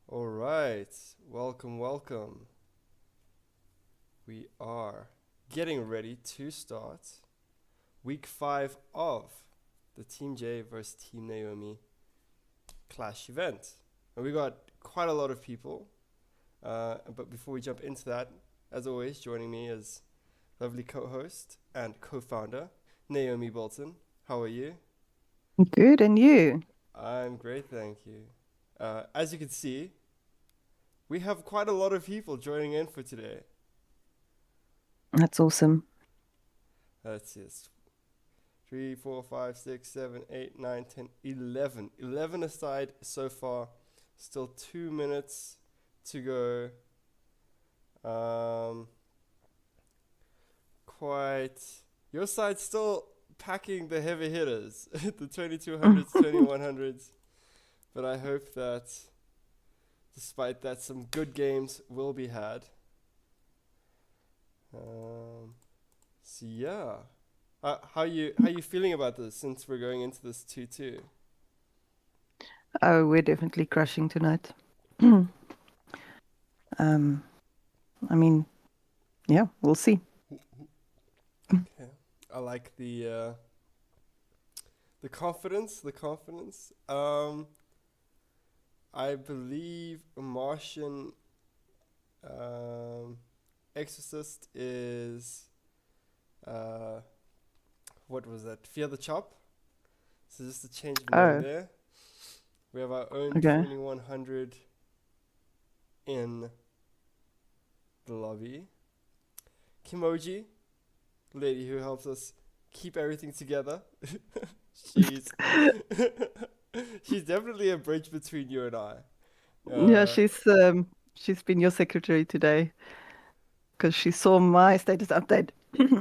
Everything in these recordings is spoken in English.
All right, welcome. We are getting ready to start week 5 of the Team Jay versus Team Naomi Clash event. And we got quite a lot of people. But before we jump into that, as always, joining me is lovely co-host and co-founder Naomi Bolton. How are you? Good, and you? I'm great, thank you. As you can see, we have quite a lot of people joining in for today. That's awesome. Let's see, it's 3, 4, 5, 6, 7, 8, 9, 10, 11. 11 aside so far. Still 2 minutes to go. Um, quite. Your side's still packing the heavy hitters, the 2200s, 2100s. But I hope that, despite that, some good games will be had. So yeah, how you feeling about this since we're going into this 2-2? Oh, we're definitely crushing tonight. um, I mean, yeah, we'll see. Yeah, I like the confidence, the confidence. I believe Martian um, Exorcist is uh, what was that? Fear the Chop. So just to change the name Oh, there. We have our own okay. 2100 in the lobby. Kimoji, lady who helps us keep everything together. she's she's definitely a bridge between you and I. Yeah, Uh, she's been your secretary today because she saw my status update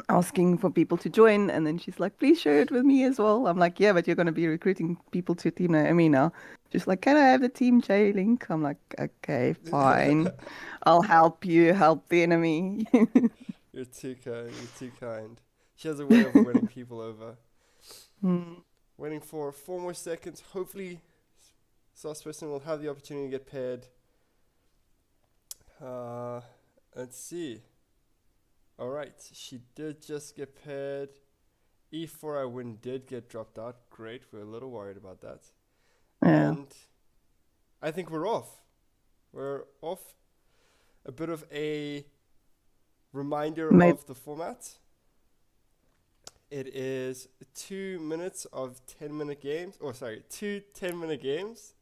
asking for people to join, and then she's like, "Please share it with me as well." I'm like, "Yeah, but you're going to be recruiting people to Team Naomi now." She's like, "Can I have the Team J link?" I'm like, "Okay, fine. I'll help you help the enemy." you're too kind. You're too kind. She has a way of winning people over. Hmm. Waiting for 4 more seconds. Hopefully, Sauce Person will have the opportunity to get paired. Uh, let's see. All right, she did just get paired. E4 I win did get dropped out. Great, we're a little worried about that. Yeah. And I think we're off. We're off. A bit of a reminder Maybe. of the format. It is 2 minutes of 10-minute games, or sorry, two 10-minute games.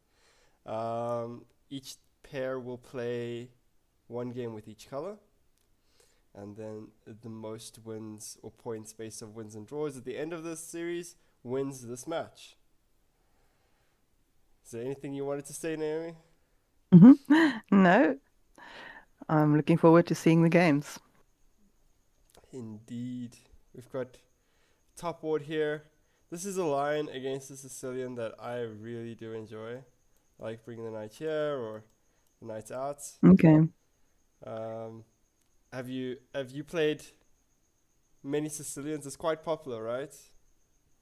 Each pair will play one game with each color, and then the most wins or points based on wins and draws at the end of this series wins this match. Is there anything you wanted to say, Naomi? No, I'm looking forward to seeing the games. Indeed. We've got top board here. This is a line against the Sicilian that I really do enjoy. I like bringing the knight here or the knights out. Okay. Um, have you played many Sicilians? It's quite popular, right?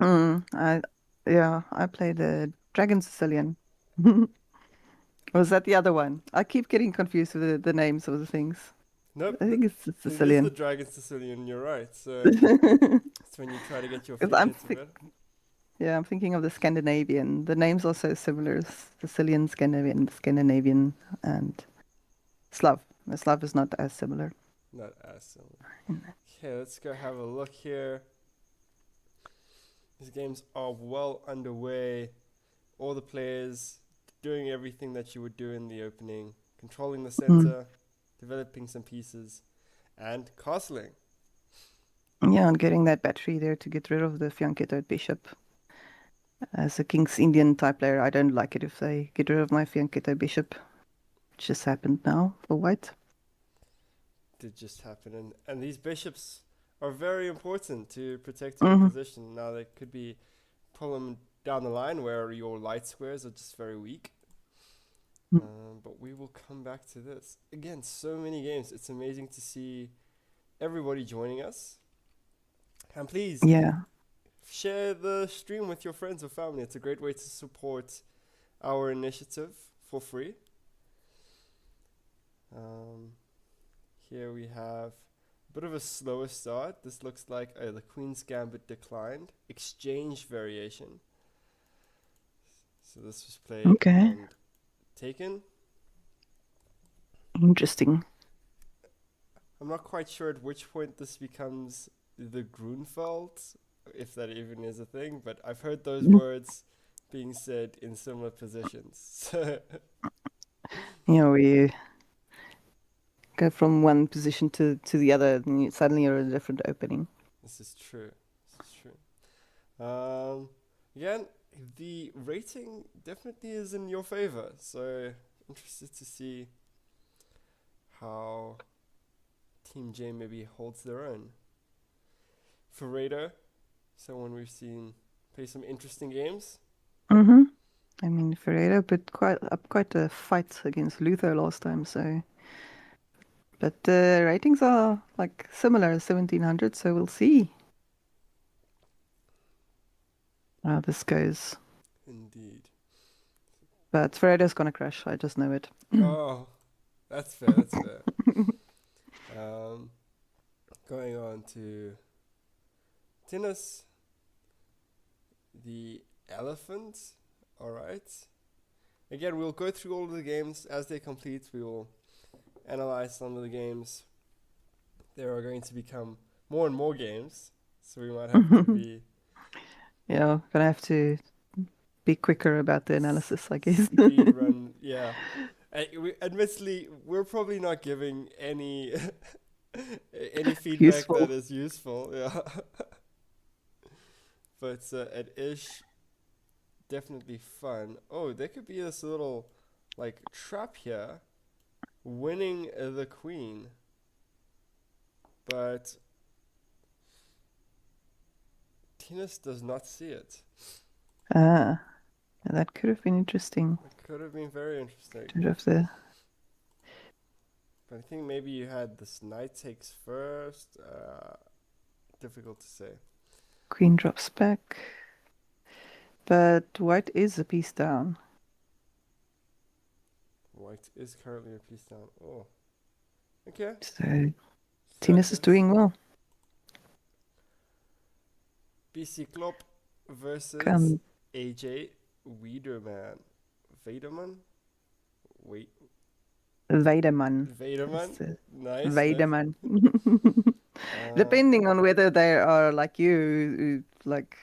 Mm, I yeah, I play the Dragon Sicilian. Was that the other one? I keep getting confused with the names of the things. Nope, I think it's the it is the Sicilian. Dragon Sicilian. You're right. So it's when you try to get your Because feet into it. yeah, I'm thinking of the Scandinavian. The names are so similar. Sicilian, Scandinavian, and Slav. The Slav is not as similar. Not as similar. Okay, let's go have a look here. These games are well underway. All the players doing everything that you would do in the opening, controlling the Mm. center, developing some pieces, and castling. Yeah, and getting that battery there to get rid of the Fianchetto Bishop. As a King's Indian type player, I don't like it if they get rid of my Fianchetto Bishop. It just happened now for white. Did just happen, and these bishops are very important to protecting your Hmm. position. Now there could be a problem down the line where your light squares are just very weak. But we will come back to this. Again, so many games. It's amazing to see everybody joining us. And please Yeah. share the stream with your friends or family. It's a great way to support our initiative for free. Um, Here we have a bit of a slower start. This looks like the Queen's Gambit declined. Exchange variation. So this was played Okay, and taken. interesting. I'm not quite sure at which point this becomes the Grunfeld, if that even is a thing, but I've heard those words being said in similar positions. You know, we go from one position to the other, and suddenly you're in a different opening. This is true. This is true. Again, the rating definitely is in your favor, so interested to see how Team J maybe holds their own. Ferreira, someone we've seen play some interesting games. Mm-hmm. I mean, Ferreira put quite a fight against Luther last time, so. But the ratings are like similar, 1700, so we'll see how this goes. Indeed. But Ferreira's gonna crash, I just know it. Oh, that's fair. That's fair. Um, Going on to tennis, the elephant. All right. Again, we'll go through all of the games as they complete. We will analyze some of the games. There are going to become more and more games, so we might have to be Yeah, gonna have to be quicker about the analysis, I guess. speed run. Yeah. Admittedly, we're probably not giving any any feedback that Useful. is useful. Yeah. But it is definitely fun. Oh, there could be this little like trap here, winning the queen, but Tennis does not see it. Ah, that could have been interesting. It could have been very interesting, To have the but I think maybe you had this knight takes first. Difficult to say. queen drops back. But white is a piece down. White is currently a piece down. Oh, okay. So Tennis is Circus. doing well. BC Klopp versus Come, AJ Wiederman. Vaderman? Wait, Weidemann. Vaderman? It's a Nice, nice. Weidemann. Uh, Depending on whether they are like you, who like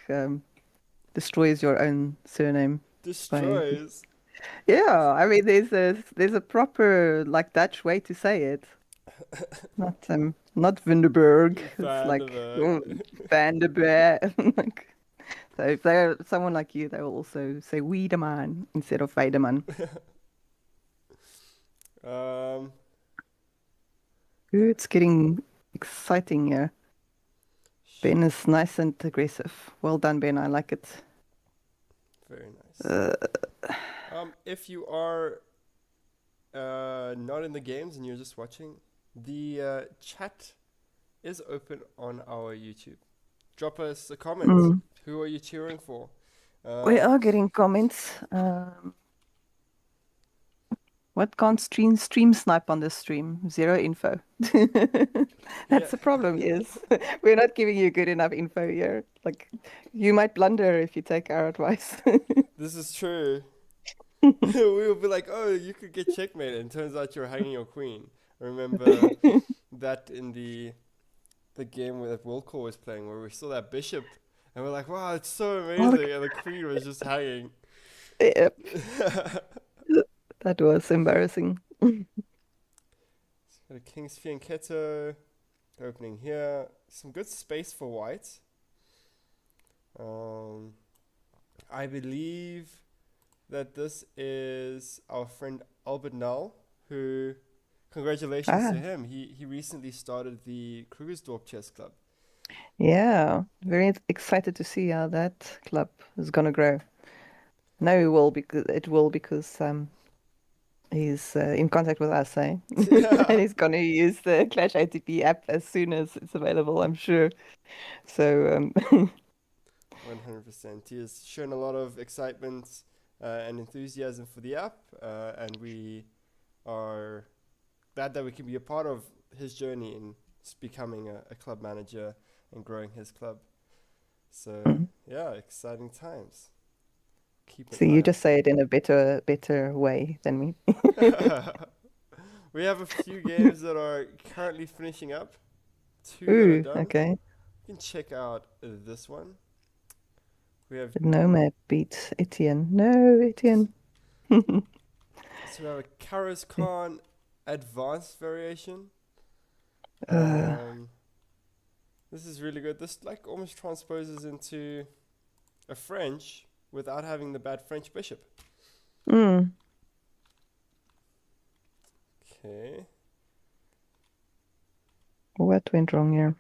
destroys your own surname by. Destroys. Yeah, I mean, there's a proper like Dutch way to say it. Not Vinderberg. It's like Vandenberg. Van der Beer. Like, so if they're someone like you, they will also say Wiedemann instead of Weidemann. um, Ooh, it's getting exciting here. Ben is nice and aggressive. Well done, Ben. I like it. very nice. Uh, If you are not in the games and you're just watching, the chat is open on our YouTube. Drop us a comment. mm. Who are you cheering for? We Um, are getting comments. What can't stream snipe on this stream? Zero info. yeah, That's the problem, yes. We're not giving you good enough info here. Like, you might blunder if you take our advice. this is true. We will be like, oh, you could get checkmated, and turns out you're hanging your queen. I remember that in the game that Wilco was playing, where we saw that bishop, and we're like, wow, it's so Oh, amazing, and the queen was just hanging. yep, that was embarrassing. Got a King's Fianchetto opening here. Some good space for white. Um, I believe that this is our friend Albert Null, who, congratulations to Ah, him. He recently started the Krugersdorp Chess Club. yeah, very excited to see how that club is gonna grow. No, it will because he's in contact with us, eh? And he's gonna use the ClashOTB app as soon as it's available, I'm sure. So 100%. He has shown a lot of excitement and enthusiasm for the app, and we are glad that we can be a part of his journey in becoming a club manager and growing his club. So Mm. yeah, exciting times. Keep an So you eye just say it in a better way than me. out. We have a few games that are currently finishing up. Two that are Ooh, done. okay. You can check out this one. We have But Nomad beats Etienne. No, Etienne. so we have a Karas Khan advanced variation. Uh, Um, this is really good. This like almost transposes into a French without having the bad French bishop. mm, Okay. what went wrong here?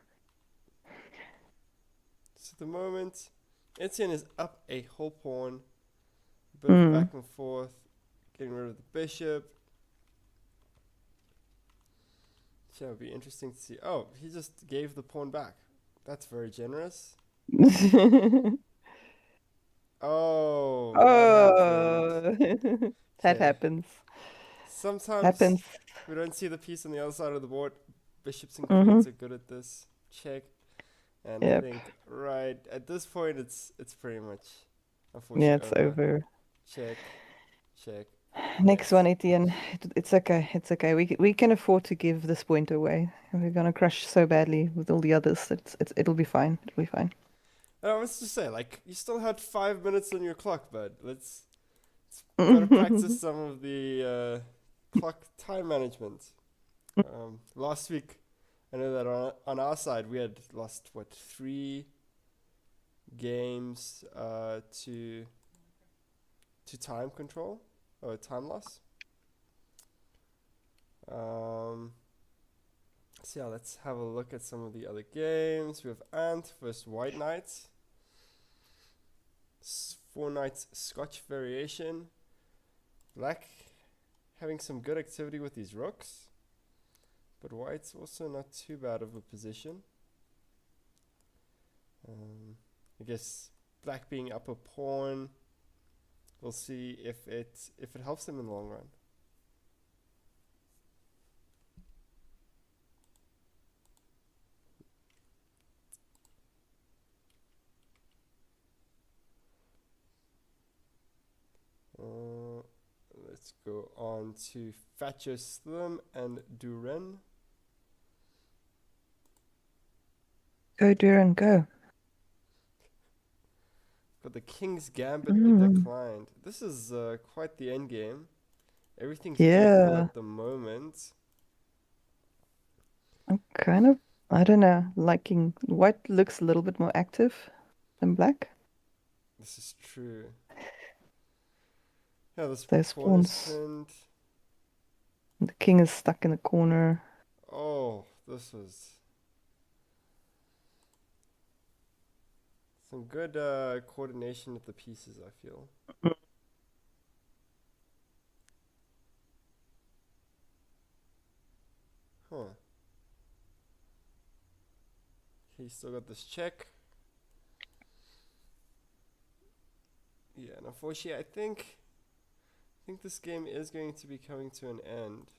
So at the moment, Etienne is up a whole pawn. A bit of a Mm. back and forth, getting rid of the bishop. So it would be interesting to see. Oh, he just gave the pawn back. That's very generous. Oh, that happened. Oh, that Okay. happens. Sometimes Happens. we don't see the piece on the other side of the board. Bishops and Mm-hmm. queens are good at this. Check. And I Yep. think right at this point it's pretty much Yeah, unfortunately it's over. over. Check, check. Next Yes. one, Etienne. It's okay. It's okay. We can afford to give this point away. We're gonna crush so badly with all the others. It'll be fine. It'll be fine. I was just say like you still had 5 minutes on your clock, but let's gotta practice some of the clock time management. Last week, I know that on our side we had lost what 3 games to time control or time loss. Um, so yeah, let's have a look at some of the other games. We have Ant versus White Knight. 4 Knights Scotch variation. Black having some good activity with these rooks, but White's also not too bad of a position. I guess Black being up a pawn. We'll see if it helps him in the long run. Uh, let's go on to Thatcher Slim and Duren. Go, Duran, go. Got the King's Gambit Mm. declined. This is quite the end game. Everything's equal Yeah, at the moment. I'm kind of, I don't know, liking white looks a little bit more active than black. This is true. Yeah, this Those pawn is pawns. pinned. The king is stuck in the corner. Oh, this was some good coordination of the pieces, I feel. Huh. He still got this check. Yeah, and unfortunately, I think this game is going to be coming to an end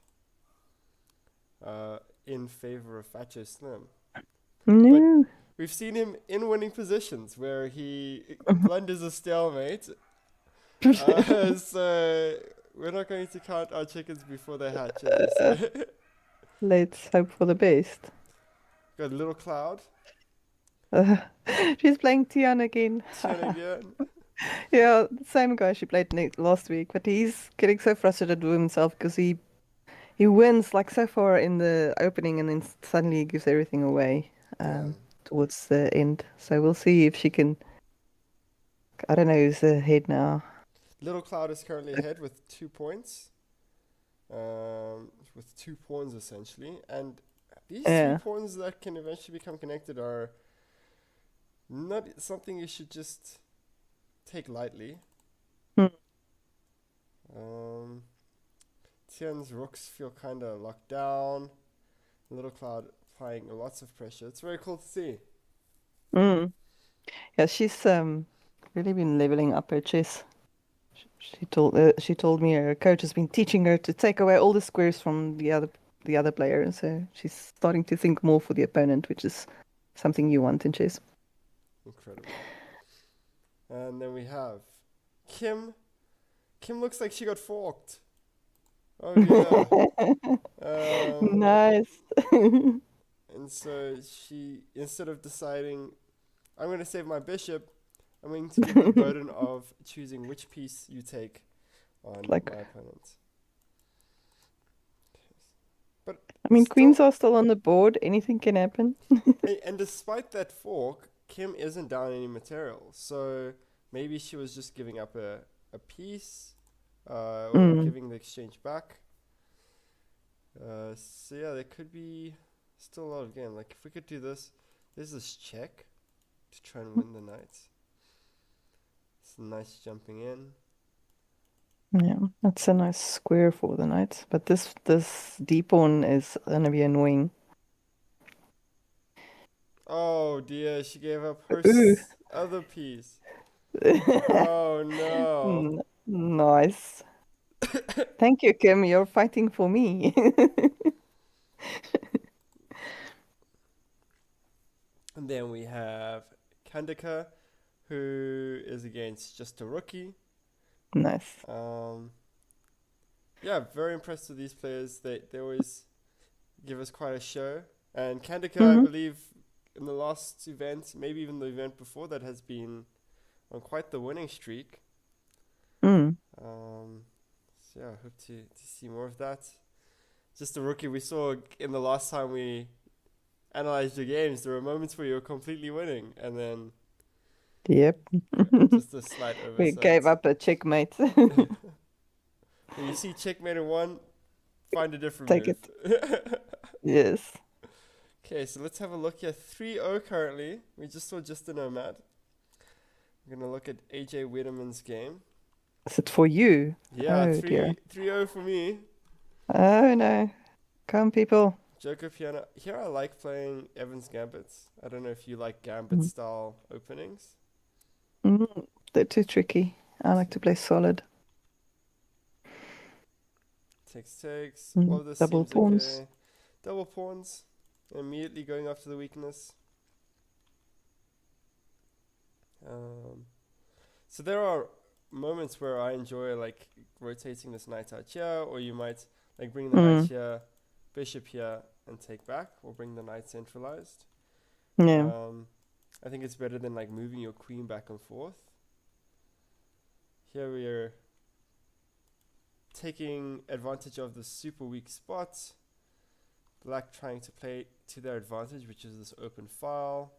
in favor of Fatcher Slim. But No. we've seen him in winning positions where he blunders a stalemate. So we're not going to count our chickens before they hatch, as they say. Let's hope for the best. Got a little cloud. Uh, she's playing Tian again. Tian again. Yeah, the same guy she played last week, but he's getting so frustrated with himself because he wins like so far in the opening and then suddenly he gives everything away Yeah. towards the end. So we'll see if she can. I don't know who's ahead now. Little cloud is currently ahead with 2 points. With 2 pawns essentially, and these three Yeah. pawns that can eventually become connected are not something you should just take lightly. Hmm. Um, Tian's rooks feel kind of locked down. Little Cloud applying lots of pressure. It's very cool to see. Mm. Yeah, she's really been leveling up her chess. She told me her coach has been teaching her to take away all the squares from the other the other player. So she's starting to think more for the opponent, which is something you want in chess. Incredible. And then we have Kim. Kim looks like she got forked. Oh dear. Um, Nice. and so she, instead of deciding, I'm going to save my bishop, I'm going to give you the burden of choosing which piece you take on Like, my opponent. But I mean, still, queens are still on the board. Anything can happen. and despite that fork, Kim isn't down any material. So maybe she was just giving up a piece or Mm. giving the exchange back. So yeah, there could be still a lot of game. Like if we could do this, there's this check to try and win the knight. It's nice jumping in. Yeah, that's a nice square for the knight. But this d pawn is gonna be annoying. Oh dear, she gave up her Ooh. other piece. Oh no. Nice. Thank you, Kim. You're fighting for me. And then we have Kandika, who is against just a rookie. Nice. Yeah, very impressed with these players. They always give us quite a show. And Kandika, I Hmm. believe, in the last event, maybe even the event before that, has been on quite the winning streak. Mm. So yeah, I hope to see more of that. Just a rookie we saw in the last time we analyzed your games. There were moments where you were completely winning, and then Yep. just a slight We oversight. gave up a checkmate. When you see checkmate in one, find a different Take move. it. Yes. Okay, so let's have a look here. 3-0 currently. We just saw Just a Nomad. We're gonna look at AJ Wiedemann's game. Is it for you? Yeah, Oh dear. 3-0 for me. Oh no. Come, people. Joker Piano. Here I like playing Evans Gambits. I don't know if you like Gambit Mm. style openings. They're too tricky. I like to play solid. Takes. All of this Double seems pawns. okay. Double pawns. Immediately going after the weakness. So there are moments where I enjoy like rotating this knight out here, or you might like bring the knight here, bishop here, and take back, or bring the knight centralized. Yeah. I think it's better than like moving your queen back and forth. Here we are taking advantage of the super weak spot. Black trying to play to their advantage, which is this open file.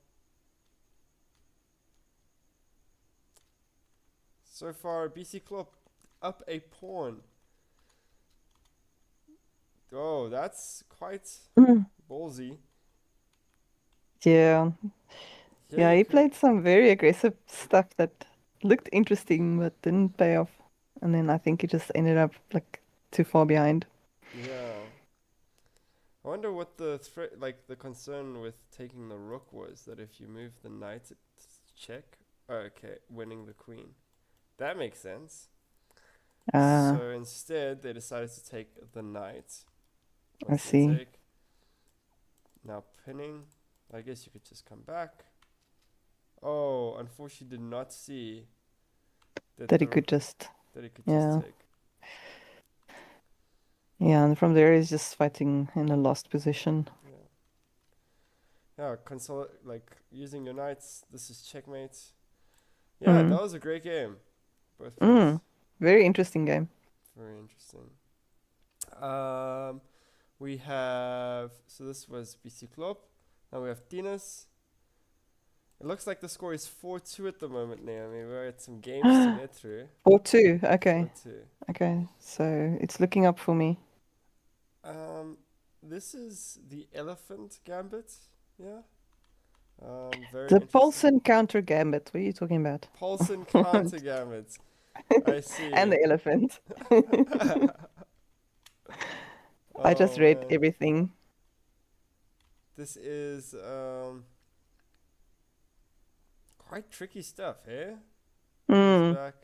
So far, BC Club up a pawn. Oh, that's quite ballsy. Yeah. Here Yeah, you he could, played some very aggressive stuff that looked interesting but didn't pay off. And then I think he just ended up like too far behind. yeah. I wonder what the threat, like the concern with taking the rook was. That if you move the knight, it's check. Oh, okay, winning the queen. That makes sense. Ah, So instead, they decided to take the knight. I What's the see. take? Now pinning. I guess you could just come back. Oh, unfortunately, did not see That he could just, that he could just yeah. take. Yeah, and from there he's just fighting in a lost position. Yeah. Yeah, console like using your knights. This is checkmate. Yeah, Mm. that was a great game. Both players. Very interesting game. Very interesting. We have so this was BC Club. Now we have Dinas. It looks like the score is 4-2 at the moment, Naomi. We're at some games to get through. 4-2. Okay. 4-2. Okay. So it's looking up for me. This is the Elephant Gambit. Yeah. Very The interesting. Paulson counter gambit. What are you talking about? Paulson counter gambit. I see. And the elephant. I just Oh read man. everything. This is quite tricky stuff, eh? Mm. Back.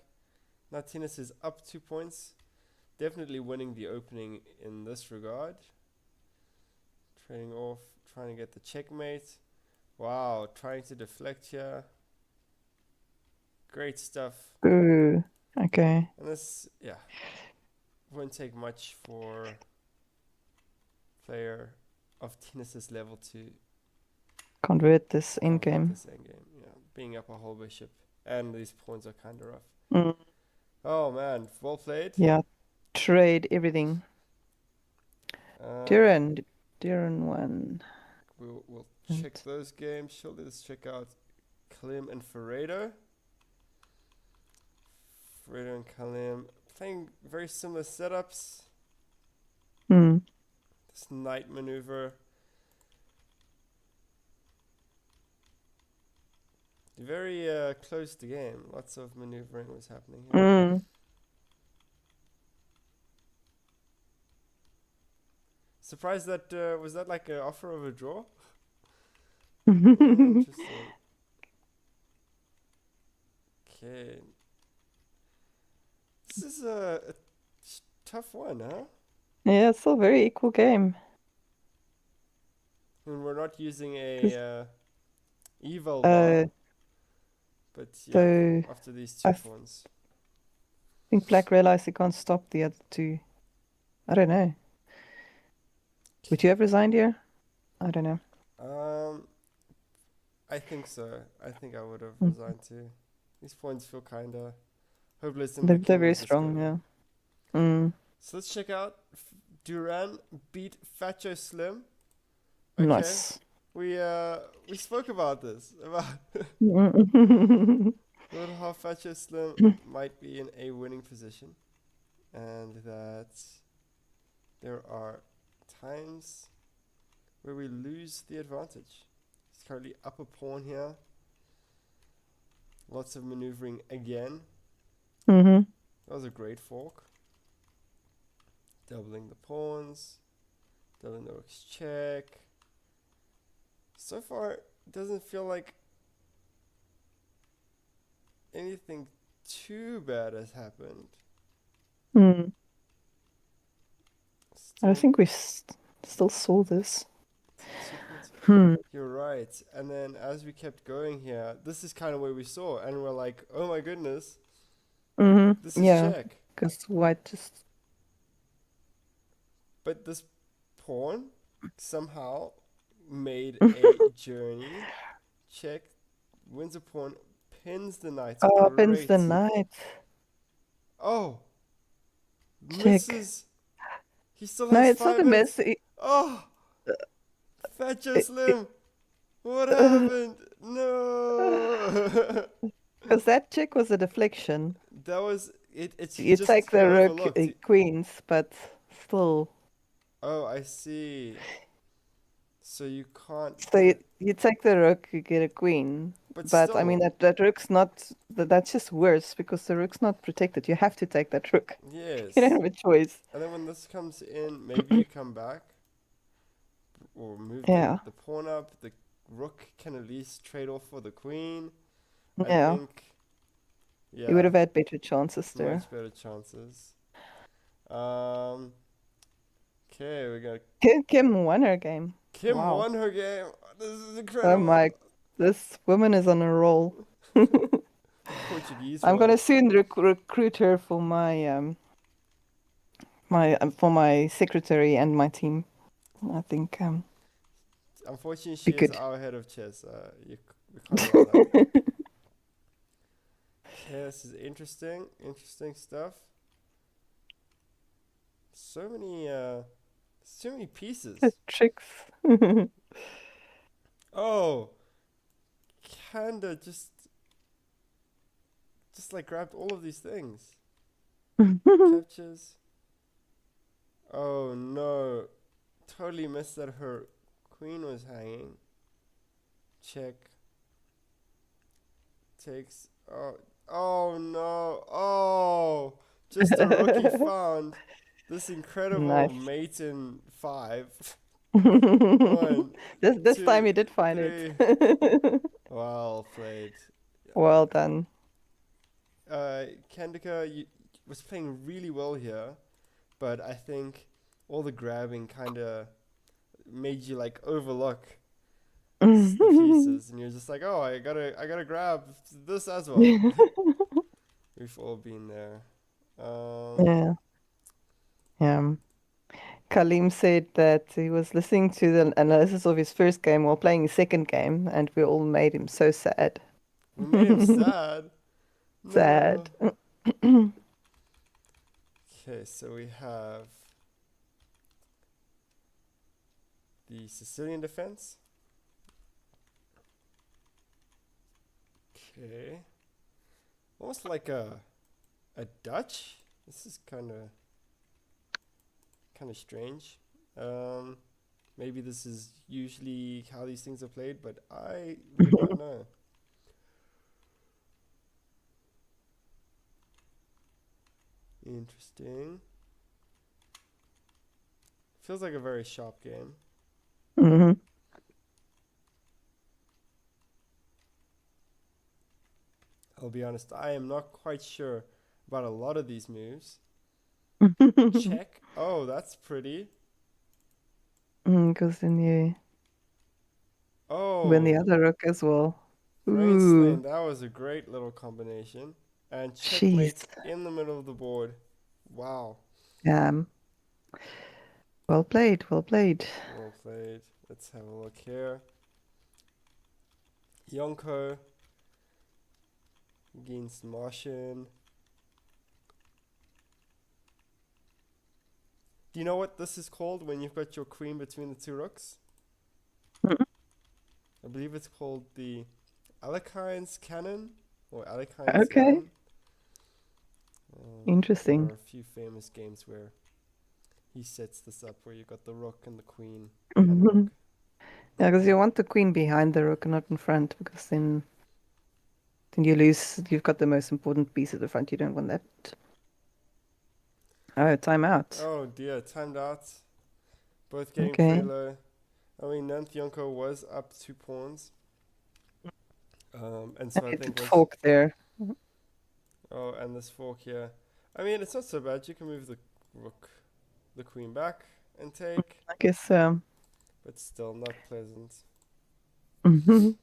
Martinez is up 2 points. Definitely winning the opening in this regard. trading off, trying to get the checkmate. Wow, trying to deflect here. Great stuff. Ooh. Okay. And this, yeah, won't take much for player of Tinus's level to Convert this convert endgame. this endgame. Yeah, being up a whole bishop. And these pawns are kind of rough. Mm. Oh man, well played. Yeah. Trade everything. Um, Darren won. we'll check And those games. Surely let's check out Kalim and Ferredo. Ferredo and Kalim playing very similar setups. mm. This knight maneuver. Very close to game. Lots of maneuvering was happening here. Mm. Surprised that was that like an offer of a draw? Interesting. Okay. This is a tough one, huh? Yeah, it's still a very equal game. And we're not using 'Cause, a eval bar, uh, but yeah, so after these I two pawns. think Black realized he can't stop the other two. I don't know. Would you have resigned here? I don't know. I think so. I think I would have Mm. resigned too. These points feel kind of hopeless, and the They're king very was just strong, gonna. yeah. Mm. So let's check out Duran beat Facho Slim. Okay, Nice. we spoke about this about Mm. little how Facho Slim might be in a winning position, and that there are times where we lose the advantage. He's currently up a pawn here. Lots of maneuvering again. Mm-hmm. That was a great fork. Doubling the pawns. Doubling the rook's check. So far, it doesn't feel like anything too bad has happened. Mm. I Still, think we still saw this. sequence. Hmm. You're right. And then as we kept going here, this is kind of where we saw, and we're like, oh my goodness, Mm-hmm. this is Yeah, check. because white just. But this pawn somehow made a journey. Check, wins a pawn, pins the knight. Oh, pins the Great. knight. Oh, Check. misses. He still No, has it's not a 5 minutes. miss. Oh, Facho It, Slim. What happened? No. because that check was a deflection. That was it. He You just take he the rook, overlooked. queens, but still. Oh, I see. So you can't So get it, you take the rook, you get a queen. but But I mean still, that rook's not that's just worse because the rook's not protected. You have to take that rook. You don't yes. have a choice. And then when this comes in, maybe you come back or move Yeah. the pawn up. The rook can at least trade off for the queen. I Yeah. think, You would yeah, have had better chances there. much better chances. Um, okay, we got Kim won her game. Kim Wow. won her game. This is Oh incredible. my, this woman is on a roll. Portuguese I'm one. gonna soon recruit her for my secretary and my team. I think Unfortunately, be she is good. our head of chess. We can't allow that. Okay, this is interesting. Interesting stuff. So many pieces. Tricks. Oh, Kanda just like grabbed all of these things. Captures. Oh no. Totally missed that her queen was hanging. Check. Takes. Oh no. Oh. Just a rookie found this incredible Nice. mate in 5. 1, This time 2, you did find 3. it. Well played. Well done. Kandika was playing really well here, but I think all the grabbing kind of made you like overlook the pieces, and you're just like, oh, I gotta grab this as well. We've all been there. Um, Yeah. Yeah. Kalim said that he was listening to the analysis of his first game while playing his second game, and we all made him so sad. we made him sad. Sad. No. Okay, so we have the Sicilian defense. Okay. Almost like a Dutch. This is kind of strange. Um, maybe this is usually how these things are played, but I really don't know. Interesting. Feels like a very sharp game. Hmm. I'll be honest, I am not quite sure about a lot of these moves. Check. Oh, that's pretty. Because then you win the Oh, other rook as well. brain Ooh, slain. That was a great little combination. And jeez. checkmate in the middle of the board. Wow. Um, well played, well played. Well played. Let's have a look here. Yonko against Martian. Do you know what this is called when you've got your queen between the two rooks? Mm. I believe it's called the Alechine's Cannon or Alechine's Okay, Cannon. There are interesting. a few famous games where he sets this up where you got the rook and the queen and Hmm. rook. Yeah, because you want the queen behind the rook and not in front, because then you lose. You've got the most important piece at the front. You don't want that. Oh, timeout. Oh dear, timed out. Both getting pretty Okay, low. I mean, Nanth Yonko was up 2 pawns. And I so I hit think the once. fork there. Oh, and this fork here. I mean, it's not so bad. You can move the rook, the queen back and take, I guess but still not pleasant. mhm.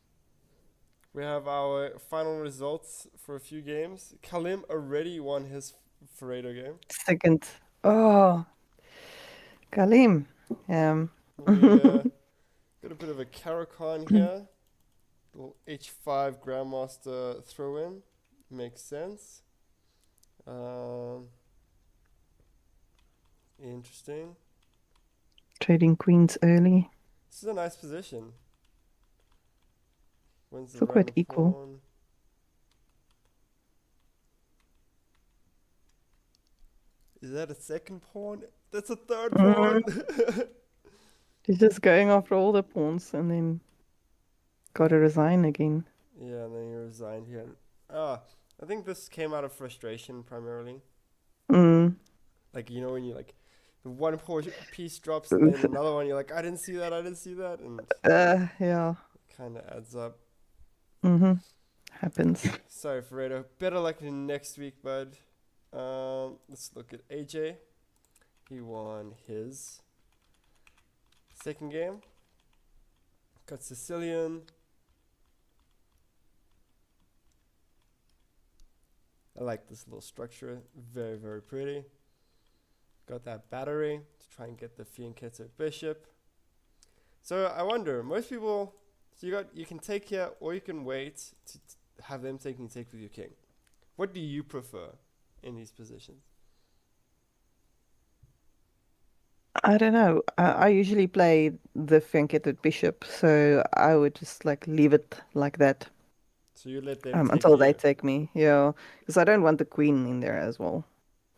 We have our final results for a few games. Kalim already won his Pareto game. Second. Oh, Kalim. Um, We got a bit of a Caracan here. Little H5 Grandmaster throw in. Makes sense. Um, interesting. trading queens early. This is a nice position. Wins the Still quite random equal. pawn. Is that a second pawn? That's a third Mm. pawn. She's just going after all the pawns and then gotta resign again. Yeah, and then you resigned here. Ah, I think this came out of frustration primarily. Mm. Like when you like the one piece drops and then Oof. another one, you're like, I didn't see that, I didn't see that, and it Yeah. kind of adds up. Mm-hmm. Happens. Sorry, Ferredo. Better luck next week, bud. Let's look at AJ. He won his second game. Got Sicilian. I like this little structure. Very, very pretty. Got that battery to try and get the Fianchetto bishop. So I wonder, most people, so you can take here or you can wait to have them take with your king. What do you prefer in these positions? I don't know. I usually play the fianchetted bishop, so I would just like leave it like that So you let them take until they you. take me. Yeah, because I don't want the queen in there as well.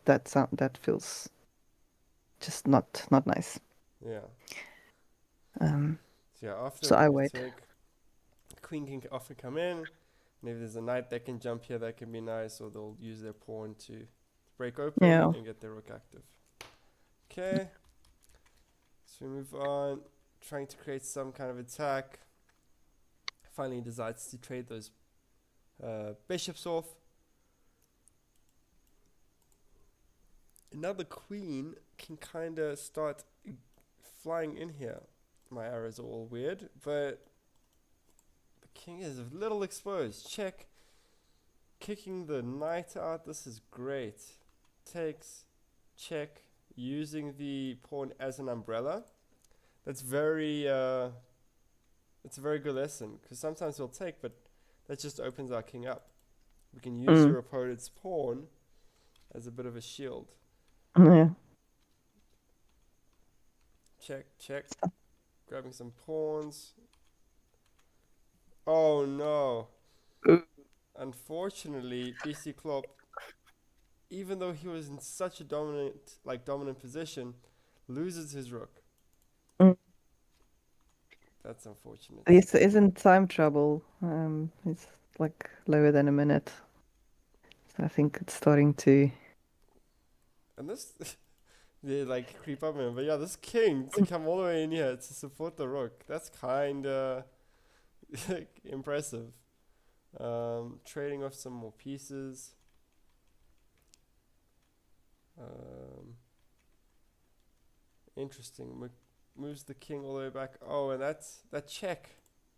That feels just not nice. Yeah. Um, So yeah, after so the I rook wait. take, queen can often come in. And if there's a knight that can jump here, that can be nice. Or they'll use their pawn to break open Yeah. and get their rook active. Okay. So we move on, trying to create some kind of attack. Finally decides to trade those bishops off. And now the queen can kind of start flying in here. My arrows are all weird, but the king is a little exposed. Check. Kicking the knight out. This is great. Takes. Check. Using the pawn as an umbrella. That's very. It's a very good lesson because sometimes we'll take, but that just opens our king up. We can use Mm. your opponent's pawn as a bit of a shield. Yeah. Check, check. Grabbing some pawns. Oh no. Mm. Unfortunately, BC Klopp, even though he was in such a dominant position, loses his rook. Mm. That's unfortunate. This isn't time trouble. It's like lower than a minute. So I think it's starting to. And this, they like creep up on him. But yeah, this king to come all the way in here to support the rook, that's kinda impressive. Trading off some more pieces. Um, Interesting. Moves the king all the way back. Oh, and that's that check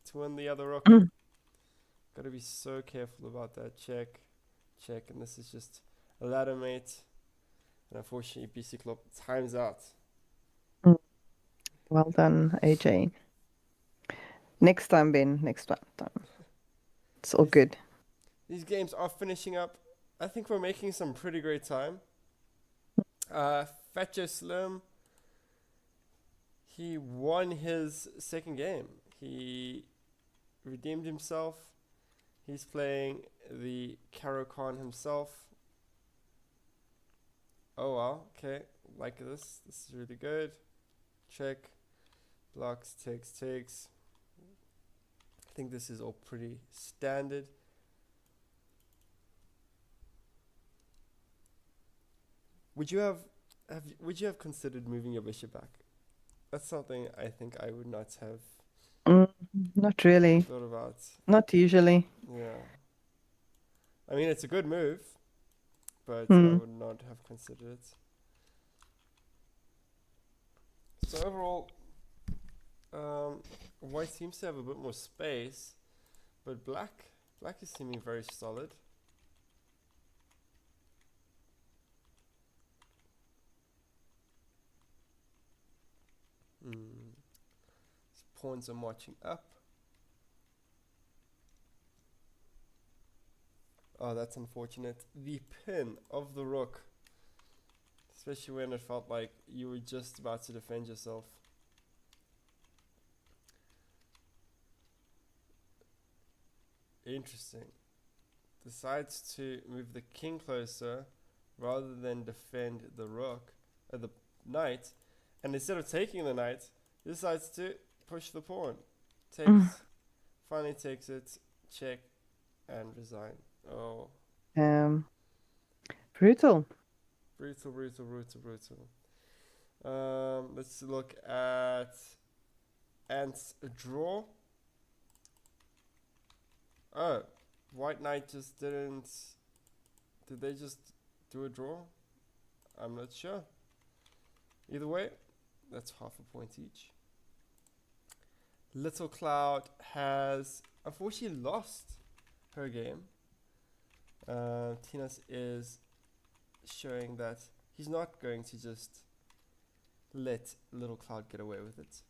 to win the other rook. Mm. Got to be so careful about that check. Check, and this is just a ladder mate. And unfortunately, BC Club times out. Mm. Well done, AJ. Next time, Ben. Next time. It's all These, good. these games are finishing up. I think we're making some pretty great time. Fat Joe Slim, he won his second game. He redeemed himself. He's playing the Karo Khan himself. Oh wow, okay, like this. This is really good. Check. Blocks, takes. I think this is all pretty standard. Would you have considered moving your bishop back? That's something I think I would not have Mm, not really. thought about. Not usually. Yeah. I mean, it's a good move, but I Mm. would not have considered it. So overall, white seems to have a bit more space, but black is seeming very solid. His pawns are marching up. Oh, that's unfortunate. The pin of the rook, especially when it felt like you were just about to defend yourself. Interesting. Decides to move the king closer rather than defend the rook, the knight, and instead of taking the knight, he decides to push the pawn. Mm. Finally takes it, check, and resign. Oh, Um, brutal. brutal. Let's look at Ant's draw. Oh, White Knight just didn't. Did they just do a draw? I'm not sure. Either way, that's half a point each. Little Cloud has unfortunately lost her game. Tinas is showing that he's not going to just let Little Cloud get away with it.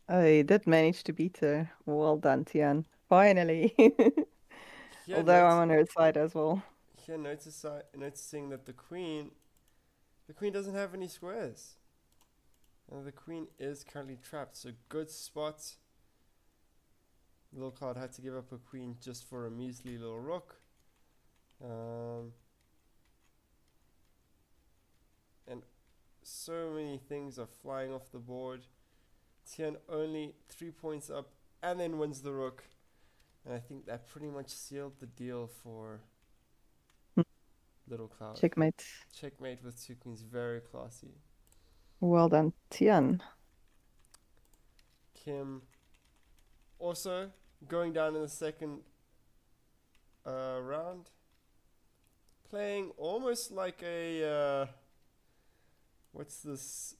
Oh, he did manage to beat her. Well done, Tian. Finally. Here, Although I'm on her side as well. here noticing that the queen doesn't have any squares. And the queen is currently trapped. So good spot. Little Cloud had to give up a queen just for a measly little rook. And so many things are flying off the board. Tian only 3 points up and then wins the rook. And I think that pretty much sealed the deal for Little Cloud. Checkmate. Checkmate with two queens, very classy. Well done, Tian. Kim also going down in the second round, playing almost like a What's this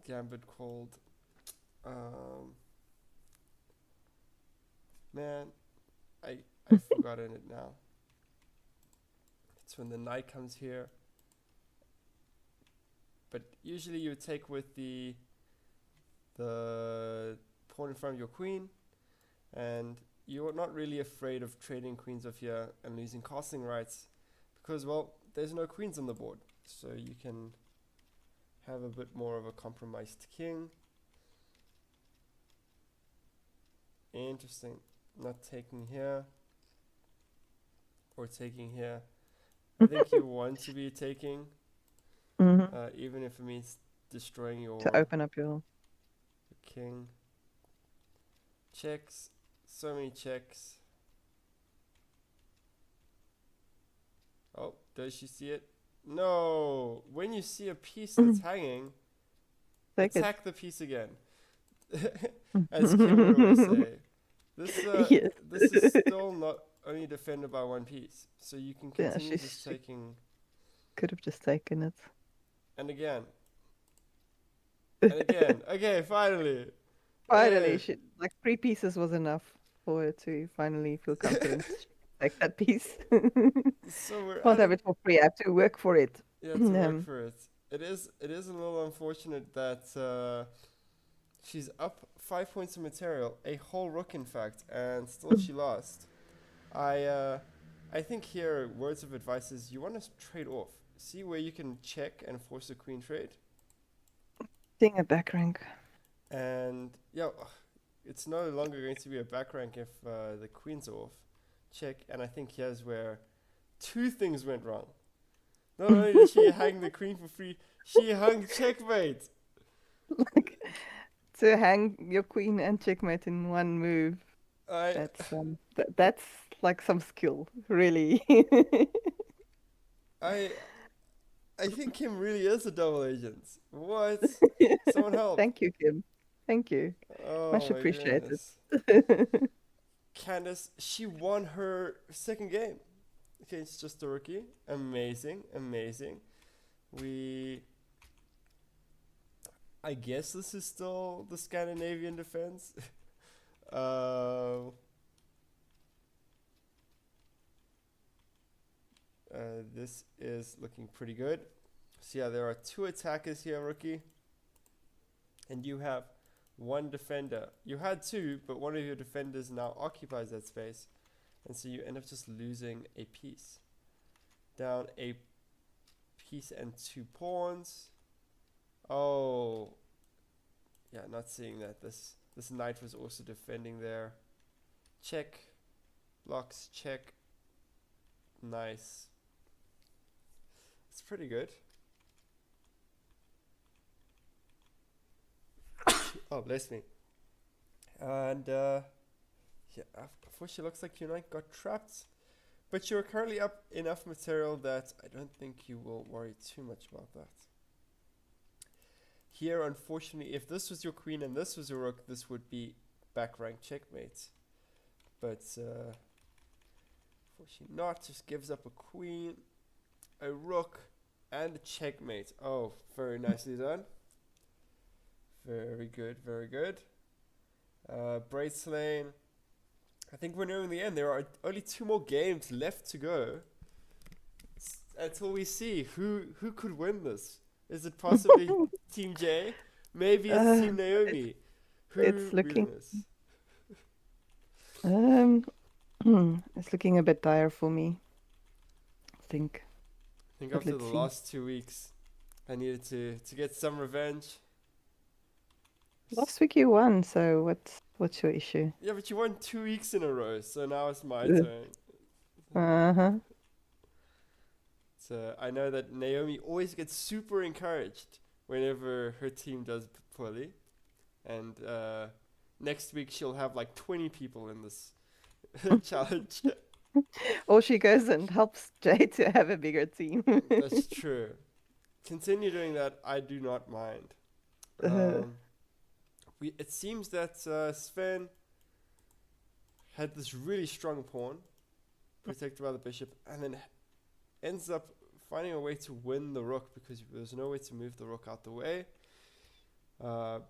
gambit called? Um, man, I've forgotten it now. It's when the knight comes here. But usually you take with the pawn in front of your queen, and you're not really afraid of trading queens off here and losing castling rights because, well, there's no queens on the board, so you can have a bit more of a compromised king. Interesting. Not taking here or taking here. I think you want to be taking, even if it means destroying your To open up your... king. Checks. So many checks. Oh, does she see it? No! When you see a piece that's hanging, Take it. attack the piece again. As Kim would always say. Yes. This is still not only defended by one piece. So you can Yeah, continue she just taking. could have just taken it. And again. And again. Okay, finally. Finally, Hey. she, like 3 pieces was enough for her to finally feel confident. Take that piece. So we're Can't at have it. it for free. I have to work for it. Yeah, to work for it. It is a little unfortunate that she's up 5 points of material, a whole rook in fact, and still she lost. I think here words of advice is you want to trade off. See where you can check and force a queen trade. Seeing a back rank. And yeah, it's no longer going to be a back rank if the queen's off. Check, and I think here's where 2 things went wrong. Not only did she hang the queen for free, she hung checkmate. Like, to hang your queen and checkmate in one move. I That's like some skill, really. I I think Kim really is a double agent. What? Someone help. Thank you, Kim. Thank you. Oh Much my appreciated. goodness. Candace, she won her second game. Okay, it's just a rookie. Amazing, amazing. I guess this is still the Scandinavian defense. This is looking pretty good. So yeah, there are 2 attackers here, rookie. And you have 1 defender. You had 2, but one of your defenders now occupies that space. And so you end up just losing a piece. Down a piece and 2 pawns. Oh. Yeah, not seeing that. This knight was also defending there. Check. Blocks, check. Nice. It's pretty good. Oh, bless me. And yeah, unfortunately, looks like your knight got trapped. But you're currently up enough material that I don't think you will worry too much about that. Here, unfortunately, if this was your queen and this was your rook, this would be back rank checkmate. But unfortunately not. Just gives up a queen, a rook, and a checkmate. Oh, very nicely done. Very good, very good. Braid Lane. I think we're nearing the end. There are only 2 more games left to go until we see who could win this. Is it possibly Team J? Maybe it's Team Naomi. It's looking. This? It's looking a bit dire for me. I think but after the let's see. last 2 weeks, I needed to get some revenge. Last week you won, so what's your issue? Yeah, but you won 2 weeks in a row, so now it's my turn. Uh-huh. So I know that Naomi always gets super encouraged whenever her team does poorly. And next week she'll have like 20 people in this challenge. Or she goes and helps Jay to have a bigger team. That's true. Continue doing that. I do not mind. It seems that Sven had this really strong pawn protected by the bishop, and then ends up finding a way to win the rook because there's no way to move the rook out the way.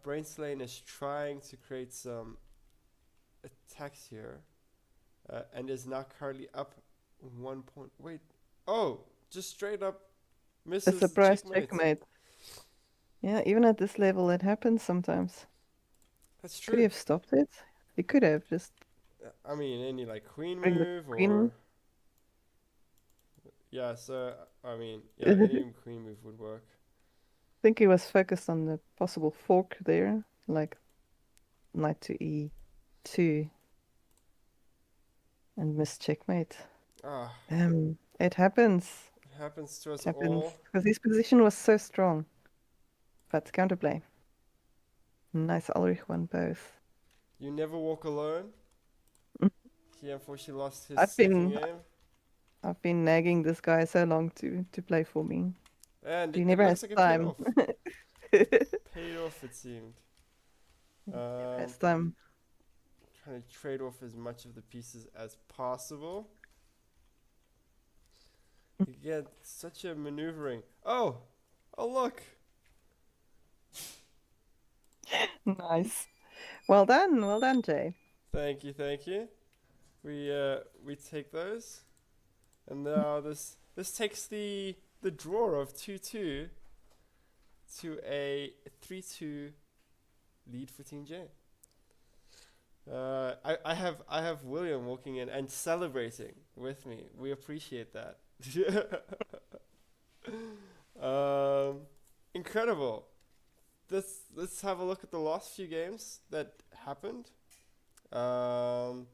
Brainslane is trying to create some attacks here, and is now currently up 1 point. Wait, oh, just straight up A misses the surprise checkmate. checkmate. Yeah, even at this level, it happens sometimes. That's Could he true. have stopped it? He could have just I mean, any like queen bring the move queen. or yeah. So I mean, yeah, I any queen move would work. think he was focused on the possible fork there, like knight to e2 and miss checkmate. Ah, It happens. it happens to It us happens all. because his position was so strong. But counterplay. Nice Ulrich won both. You never walk alone. Mm. He unfortunately lost his I've second been game, I've been nagging this guy so long to play for me. and But he it never looks has like it paid time. off. Paid off, it seemed. Never Um, has time. Trying to trade off as much of the pieces as possible. Again, such a maneuvering. Oh, oh look. Nice. Well done, Jay. Thank you, thank you. We take those, and now this takes the draw of 2-2 to a 3-2 lead for Team J. I have William walking in and celebrating with me. We appreciate that. um, incredible. Let's have a look at the last few games that happened. Um,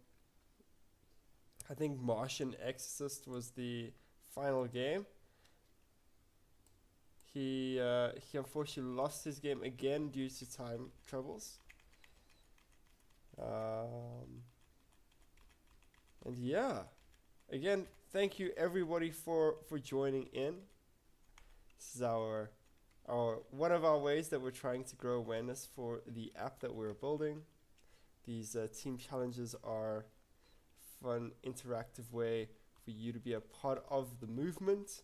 I think Martian Exorcist was the final game. He unfortunately lost his game again due to time troubles. Um, and yeah, again, thank you everybody for joining in. This is our one of our ways that we're trying to grow awareness for the app that we're building. These team challenges are a fun, interactive way for you to be a part of the movement.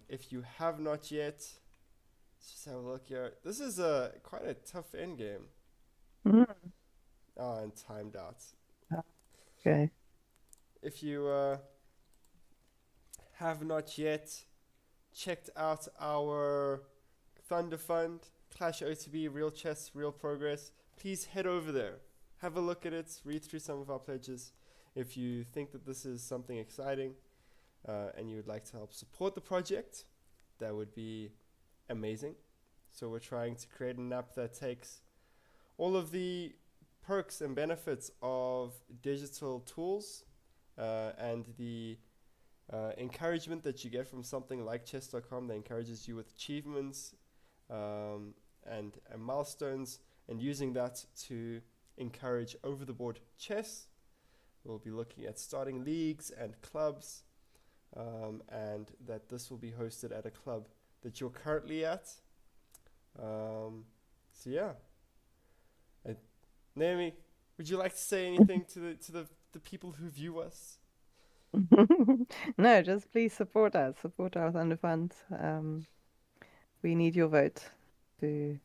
If you have not yet, let's just have a look here. This is quite a tough end game. Mm. Oh, and timed out. Okay. If you have not yet checked out our Thundafund, ClashOTB, Real Chess, Real Progress, please head over there. Have a look at it, read through some of our pledges. If you think that this is something exciting and you would like to help support the project, that would be amazing. So we're trying to create an app that takes all of the perks and benefits of digital tools and the encouragement that you get from something like chess.com that encourages you with achievements and milestones, and using that to encourage over the board chess. We'll be looking at starting leagues and clubs, and that this will be hosted at a club that you're currently at. So yeah, Naomi, would you like to say anything to the people who view us? No, just please support us. Support our Thunderfund. We need your vote to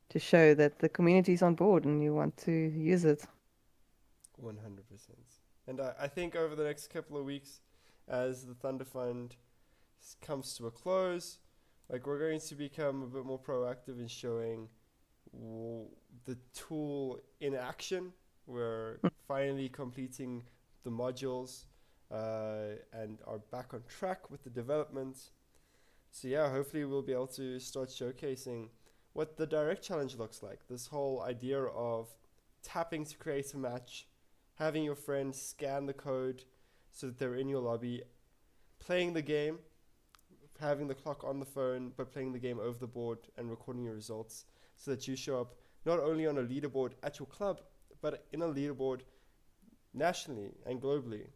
to show that the community's on board and you want to use it. 100%. And I think over the next couple of weeks, as the Thunder Fund comes to a close, like we're going to become a bit more proactive in showing the tool in action. We're finally completing the modules and are back on track with the development. So yeah, hopefully we'll be able to start showcasing what the direct challenge looks like. This whole idea of tapping to create a match, having your friends scan the code so that they're in your lobby, playing the game, having the clock on the phone, but playing the game over the board and recording your results so that you show up not only on a leaderboard at your club, but in a leaderboard nationally and globally.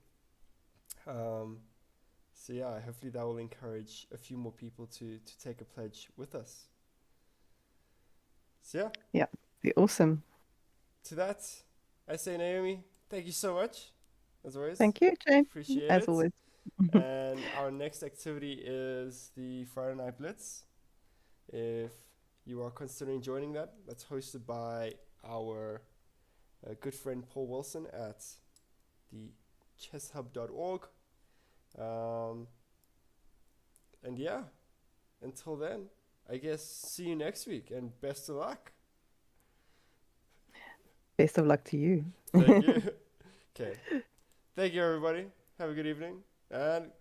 So yeah, hopefully that will encourage a few more people to take a pledge with us. So yeah, Yeah, be awesome. to that, I say Naomi, thank you so much, as always. Thank you, Jay. Appreciate As it. always. And our next activity is the Friday Night Blitz. If you are considering joining that, that's hosted by our good friend Paul Wilson at the chesshub.org. Um, and yeah, until then, I guess see you next week and best of luck. Best of luck to you. Thank you. Okay. Thank you, everybody. Have a good evening and